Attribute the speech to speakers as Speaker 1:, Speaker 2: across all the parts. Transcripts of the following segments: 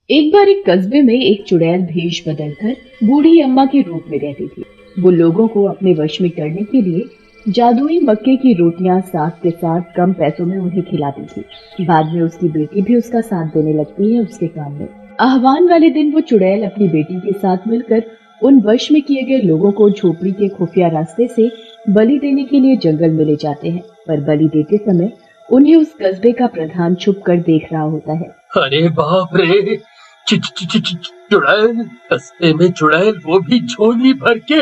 Speaker 1: एक बार एक कस्बे में एक चुड़ैल भेष बदलकर बूढ़ी अम्मा के रूप में रहती थी। वो लोगों को अपने वश में करने के लिए जादुई मक्के की रोटियां साथ के साथ कम पैसों में उन्हें खिलाती थी। बाद में उसकी बेटी भी उसका साथ देने लगती है उसके काम में। आह्वान वाले दिन वो चुड़ैल अपनी बेटी के साथ मिलकर उन वश में किए गए लोगों को झोपड़ी के खुफिया रास्ते से बलि देने के लिए जंगल में ले जाते हैं। पर बलि देते समय उन्हें उस कस्बे का प्रधान छुप कर देख रहा होता है।
Speaker 2: अरे बाप रे, चुड़ैल, कस्बे में चुड़ैल, वो भी झोली भर के।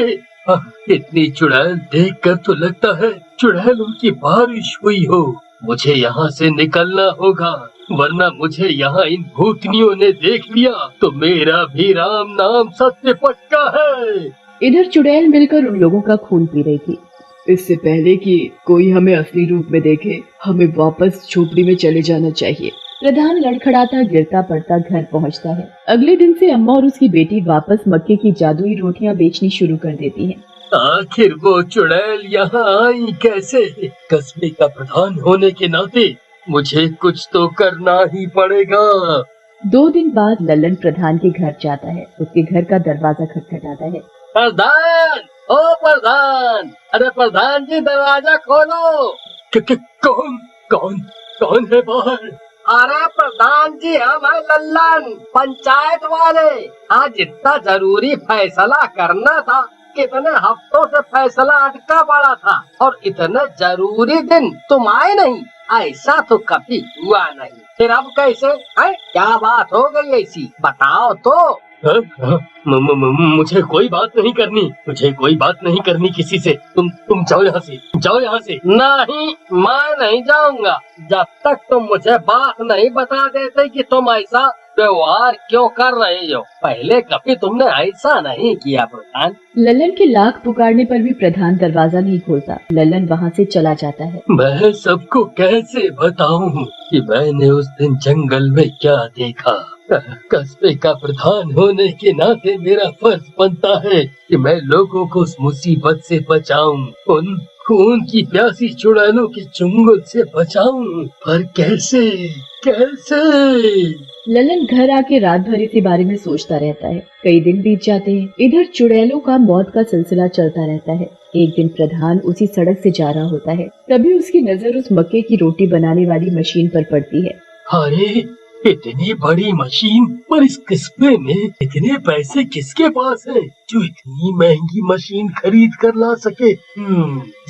Speaker 2: इतनी चुड़ैल देखकर तो लगता है चुड़ैलों की बारिश हुई हो। मुझे यहाँ से निकलना होगा, वरना मुझे यहाँ इन भूतनियों ने देख लिया तो मेरा भी राम नाम सत्य पक्का है।
Speaker 1: इधर चुड़ैल मिलकर उन लोगों का खून पी रही थी। इससे पहले कि कोई हमें असली रूप में देखे, हमें वापस झोपड़ी में चले जाना चाहिए। प्रधान लड़खड़ाता गिरता पड़ता घर पहुंचता है। अगले दिन से अम्मा और उसकी बेटी वापस मक्के की जादुई रोटियां बेचनी शुरू कर देती हैं।
Speaker 2: आखिर वो चुड़ैल यहाँ आई कैसे? कस्बे का प्रधान होने के नाते मुझे कुछ तो करना ही पड़ेगा।
Speaker 1: 2 दिन बाद लल्लन प्रधान के घर जाता है। उसके घर का दरवाजा खटखटाता है।
Speaker 2: प्रधान, ओ प्रधान, अरे प्रधान जी दरवाजा खोलो। कौन कौन कौन है बाहर?
Speaker 3: अरे प्रधान जी, हम है लल्लन, पंचायत वाले। आज इतना जरूरी फैसला करना था, कितने हफ्तों से फैसला अटका पड़ा था और इतने जरूरी दिन तुम आए नहीं। ऐसा तो कभी हुआ नहीं, फिर अब कैसे है? क्या बात हो गई ऐसी, बताओ तो।
Speaker 2: मुझे कोई बात नहीं करनी, मुझे कोई बात नहीं करनी किसी से। तुम जाओ यहाँ से, जाओ यहाँ से।
Speaker 3: नहीं, मैं नहीं जाऊंगा जब तक तुम मुझे बात नहीं बता देते कि तुम ऐसा व्यवहार क्यों कर रहे हो। पहले कभी तुमने ऐसा नहीं किया प्रधान।
Speaker 1: लल्लन के लाख पुकारने पर भी प्रधान दरवाजा नहीं खोलता। लल्लन वहाँ से चला जाता है।
Speaker 2: मैं सबको कैसे बताऊं कि मैंने उस दिन जंगल में क्या देखा? कस्बे का प्रधान होने के नाते मेरा फर्ज बनता है कि मैं लोगों को उस मुसीबत से बचाऊं, उन खून की प्यासी चुड़ैलों के चुंगल से बचाऊं। पर कैसे कैसे?
Speaker 1: लल्लन घर आके रात भर इसी बारे में सोचता रहता है। कई दिन बीत जाते हैं। इधर चुड़ैलों का मौत का सिलसिला चलता रहता है। एक दिन प्रधान उसी सड़क से जा रहा होता है, तभी उसकी नजर उस मक्के की रोटी बनाने वाली मशीन पर पड़ती है।
Speaker 2: अरे, इतनी बड़ी मशीन, पर इस कस्बे में इतने पैसे किसके पास हैं जो इतनी महंगी मशीन खरीद कर ला सके?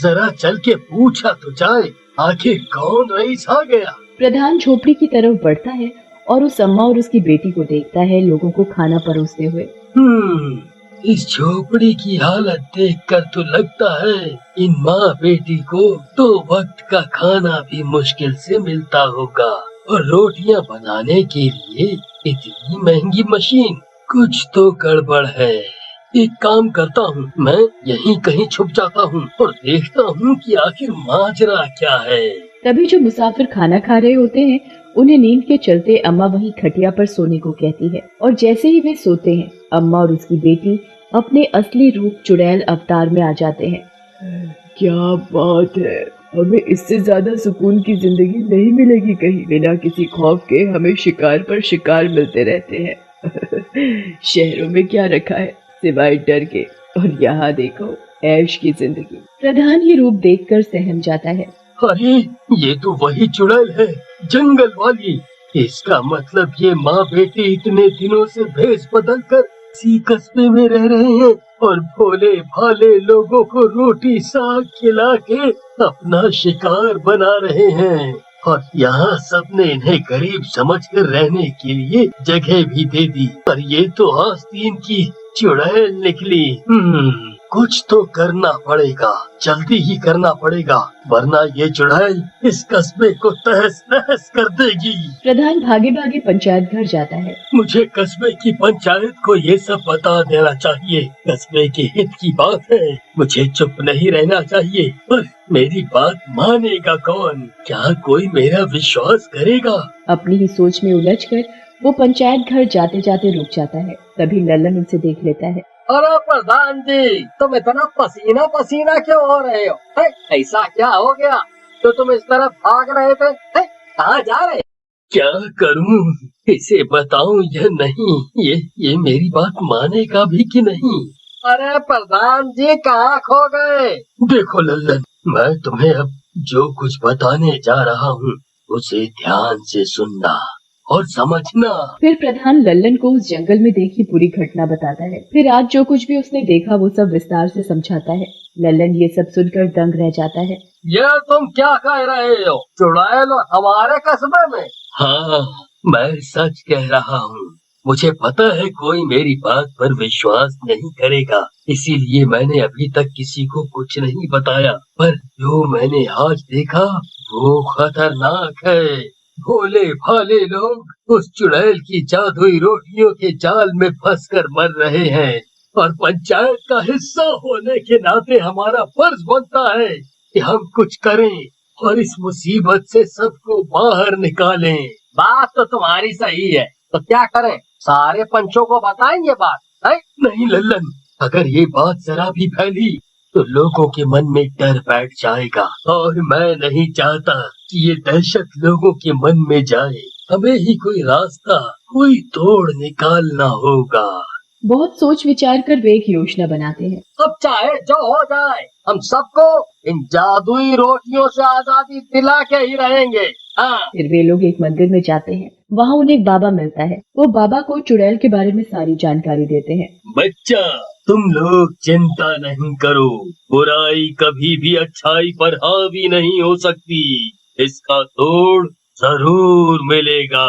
Speaker 2: जरा चल के पूछा तो जाए, आखिर कौन रईस आ गया।
Speaker 1: प्रधान झोपड़ी की तरफ बढ़ता है और उस अम्मा और उसकी बेटी को देखता है लोगों को खाना परोसते हुए।
Speaker 2: इस झोपड़ी की हालत देखकर तो लगता है इन माँ बेटी को 2 वक्त का खाना भी मुश्किल से मिलता होगा, और रोटियां बनाने के लिए इतनी महंगी मशीन। कुछ तो गड़बड़ है। एक काम करता हूँ, मैं यहीं कहीं छुप जाता हूँ और देखता हूँ कि आखिर माजरा क्या है।
Speaker 1: तभी जो मुसाफिर खाना खा रहे होते हैं, उन्हें नींद के चलते अम्मा वहीं खटिया पर सोने को कहती है। और जैसे ही वे सोते हैं, अम्मा और उसकी बेटी अपने असली रूप चुड़ैल अवतार में आ जाते हैं। क्या बात है, हमें इससे ज्यादा सुकून की जिंदगी नहीं मिलेगी कहीं। बिना किसी खौफ के हमें शिकार पर शिकार मिलते रहते हैं। शहरों में क्या रखा है सिवाय डर के, और यहाँ देखो ऐश की जिंदगी। प्रधान ये रूप देखकर सहम जाता है।
Speaker 2: अरे, ये तो वही चुड़ैल है, जंगल वाली। इसका मतलब ये माँ बेटी इतने दिनों से भेष बदल कर इसी कस्बे में रह रहे हैं और भोले भाले लोगों को रोटी साग खिला के अपना शिकार बना रहे हैं। और यहाँ सबने इन्हें गरीब समझकर रहने के लिए जगह भी दे दी। पर ये तो आस्तीन की चुड़ैल निकली। कुछ तो करना पड़ेगा, जल्दी ही करना पड़ेगा, वरना ये चुड़ैल इस कस्बे को तहस नहस कर देगी।
Speaker 1: प्रधान भागे भागे पंचायत घर जाता है।
Speaker 2: मुझे कस्बे की पंचायत को ये सब बता देना चाहिए। कस्बे के हित की बात है, मुझे चुप नहीं रहना चाहिए। पर मेरी बात मानेगा कौन? क्या कोई मेरा विश्वास करेगा?
Speaker 1: अपनी ही सोच में उलझकर वो पंचायत घर जाते जाते रुक जाता है। तभी लल्लन उसे देख लेता है।
Speaker 3: अरे प्रधान जी, तुम इतना पसीना पसीना क्यों हो रहे हो? ऐसा क्या हो गया तो तुम इस तरफ भाग रहे थे? कहाँ जा रहे?
Speaker 2: क्या करूं? इसे बताऊं या नहीं? ये मेरी बात मानेगा भी कि नहीं?
Speaker 3: अरे प्रधान जी कहाँ खो गए?
Speaker 2: देखो लल्लन, मैं तुम्हें अब जो कुछ बताने जा रहा हूँ उसे ध्यान से सुनना और समझना।
Speaker 1: फिर प्रधान लल्लन को उस जंगल में देखी पूरी घटना बताता है। फिर आज जो कुछ भी उसने देखा वो सब विस्तार से समझाता है। लल्लन ये सब सुनकर दंग रह जाता है।
Speaker 3: ये तुम क्या कह रहे हो? चुड़ैल हमारे कस्बे में?
Speaker 2: हाँ, मैं सच कह रहा हूँ। मुझे पता है कोई मेरी बात पर विश्वास नहीं करेगा, इसीलिए मैंने अभी तक किसी को कुछ नहीं बताया। पर जो मैंने आज देखा वो खतरनाक है। भोले भाले लोग उस चुड़ैल की जादुई रोटियों के जाल में फंसकर मर रहे हैं और पंचायत का हिस्सा होने के नाते हमारा फर्ज बनता है कि हम कुछ करें और इस मुसीबत से सबको बाहर निकालें।
Speaker 3: बात तो तुम्हारी सही है, तो क्या करें? सारे पंचों को बताएंगे बात है?
Speaker 2: नहीं लल्लन, अगर ये बात जरा भी फैली तो लोगों के मन में डर बैठ जाएगा और मैं नहीं चाहता कि ये दहशत लोगों के मन में जाए। हमें ही कोई रास्ता, कोई तोड़ निकालना होगा।
Speaker 1: बहुत सोच विचार कर वे एक योजना बनाते हैं।
Speaker 3: अब चाहे जो हो जाए, हम सबको इन जादुई रोटियों से आजादी दिला के ही रहेंगे। हाँ।
Speaker 1: फिर वे लोग एक मंदिर में जाते हैं। वहाँ उन्हें एक बाबा मिलता है। वो बाबा को चुड़ैल के बारे में सारी जानकारी देते हैं।
Speaker 2: बच्चा, तुम लोग चिंता नहीं करो, बुराई कभी भी अच्छाई पर हावी नहीं हो सकती। इसका तोड़ जरूर मिलेगा।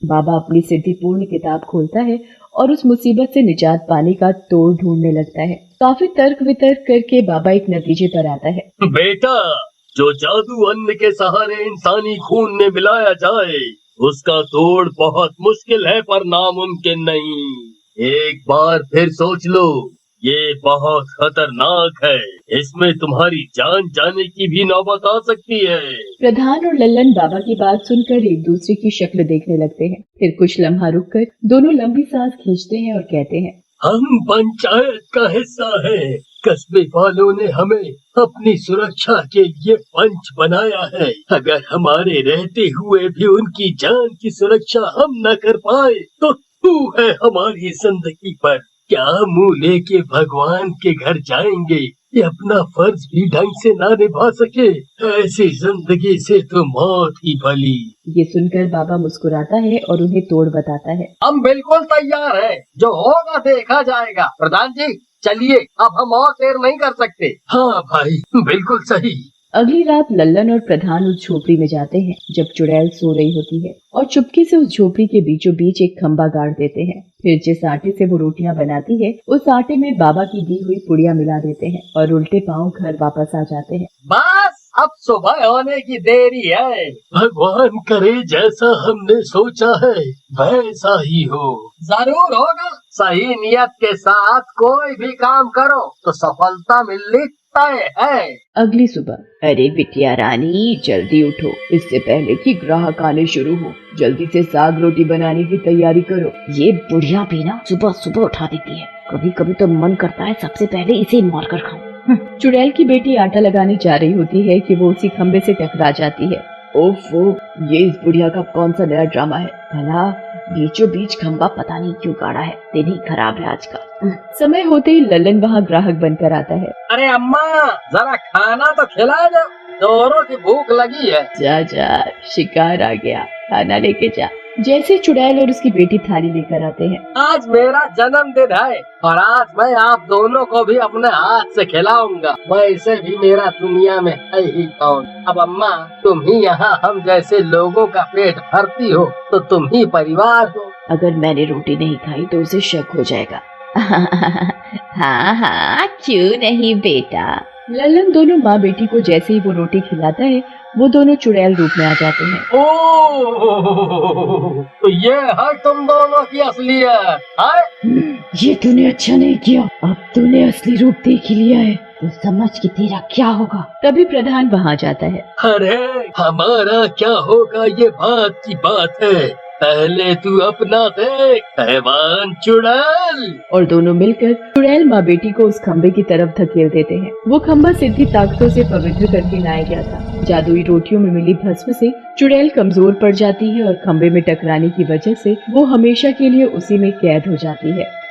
Speaker 1: बाबा अपनी सिद्धिपूर्ण किताब खोलता है और उस मुसीबत से निजात पाने का तोड़ ढूंढने लगता है। काफी तर्क वितर्क करके बाबा एक नतीजे पर आता है।
Speaker 2: बेटा, जो जादू अन्न के सहारे इंसानी खून में मिलाया जाए उसका तोड़ बहुत मुश्किल है पर नामुमकिन नहीं। एक बार फिर सोच लो, ये बहुत खतरनाक है। इसमें तुम्हारी जान जाने की भी नौबत आ सकती है।
Speaker 1: प्रधान और लल्लन बाबा की बात सुनकर एक दूसरे की शक्ल देखने लगते हैं। फिर कुछ लम्हा रुककर दोनों लंबी सांस खींचते हैं और कहते हैं,
Speaker 2: हम पंचायत का हिस्सा है। कस्बे वालों ने हमें अपनी सुरक्षा के लिए पंच बनाया है। अगर हमारे रहते हुए भी उनकी जान की सुरक्षा हम न कर पाए तो तू है हमारी जिंदगी पर। क्या मुंह लेके भगवान के घर जाएंगे ये अपना फर्ज भी ढंग से ना निभा सके? ऐसी जिंदगी से तो मौत ही भली।
Speaker 1: ये सुनकर बाबा मुस्कुराता है और उन्हें तोड़ बताता है।
Speaker 3: हम बिल्कुल तैयार हैं, जो होगा देखा जाएगा। प्रधान जी चलिए, अब हम और देर नहीं कर सकते।
Speaker 2: हाँ भाई, बिल्कुल सही।
Speaker 1: अगली रात लल्लन और प्रधान उस झोपड़ी में जाते हैं जब चुड़ैल सो रही होती है और चुपके से उस झोपड़ी के बीचों बीच एक खंबा गाड़ देते हैं। फिर जिस आटे से वो रोटियां बनाती है उस आटे में बाबा की दी हुई पुड़िया मिला देते हैं और उल्टे पांव घर वापस आ जाते हैं।
Speaker 3: बस अब सुबह होने की देरी है।
Speaker 2: भगवान करे जैसा हमने सोचा है वैसा ही हो।
Speaker 3: जरूर होगा। सही नियत के साथ कोई भी काम करो तो सफलता मिलनी तय है।
Speaker 1: अगली सुबह, अरे बिटिया रानी जल्दी उठो, इससे पहले कि ग्राहक आने शुरू हो। जल्दी से साग रोटी बनाने की तैयारी करो।
Speaker 4: ये बुढ़िया भी ना सुबह सुबह उठा देती है। कभी कभी तो मन करता है सबसे पहले इसे मार कर खाऊं।
Speaker 1: चुड़ैल की बेटी आटा लगाने जा रही होती है कि वो उसी खंबे से टकरा जाती है। ओफो, ये इस बुढ़िया का कौन सा नया ड्रामा है? भला बीचों बीच खंबा पता नहीं क्यों गाड़ा है। दिन ही खराब है आज का। समय होते ही लल्लन वहाँ ग्राहक बनकर आता है।
Speaker 3: अरे अम्मा, जरा खाना तो खिला दो, जोरों की भूख लगी है।
Speaker 1: जा जा, शिकार आ गया, खाना लेके जा। जैसे चुड़ैल और उसकी बेटी थाली लेकर आते हैं।
Speaker 3: आज मेरा जन्मदिन है और आज मैं आप दोनों को भी अपने हाथ से खिलाऊंगा। वैसे भी मेरा दुनिया में है ही कौन। अब अम्मा, तुम ही यहाँ हम जैसे लोगों का पेट भरती हो तो तुम ही परिवार हो।
Speaker 4: अगर मैंने रोटी नहीं खाई तो उसे शक हो जाएगा। हाँ हाँ, क्यों नहीं बेटा।
Speaker 1: लल्लन दोनों माँ बेटी को जैसे ही वो रोटी खिलाता है वो दोनों चुड़ैल रूप में आ जाते हैं।
Speaker 3: ओह, तो ये है तुम दोनों की असलियत है?
Speaker 4: ये तूने अच्छा नहीं किया। अब तूने असली रूप देख ही लिया है तो समझ कि तेरा क्या होगा।
Speaker 1: तभी प्रधान वहाँ जाता है।
Speaker 2: अरे हमारा क्या होगा ये बात की बात है। पहले तू अपना देख हैवान चुड़ैल।
Speaker 1: और दोनों मिलकर चुड़ैल माँ बेटी को उस खम्बे की तरफ धकेल देते हैं। वो खम्बा सिद्धि ताकतों से पवित्र करके लाया गया था। जादुई रोटियों में मिली भस्म से चुड़ैल कमजोर पड़ जाती है और खम्बे में टकराने की वजह से वो हमेशा के लिए उसी में कैद हो जाती है।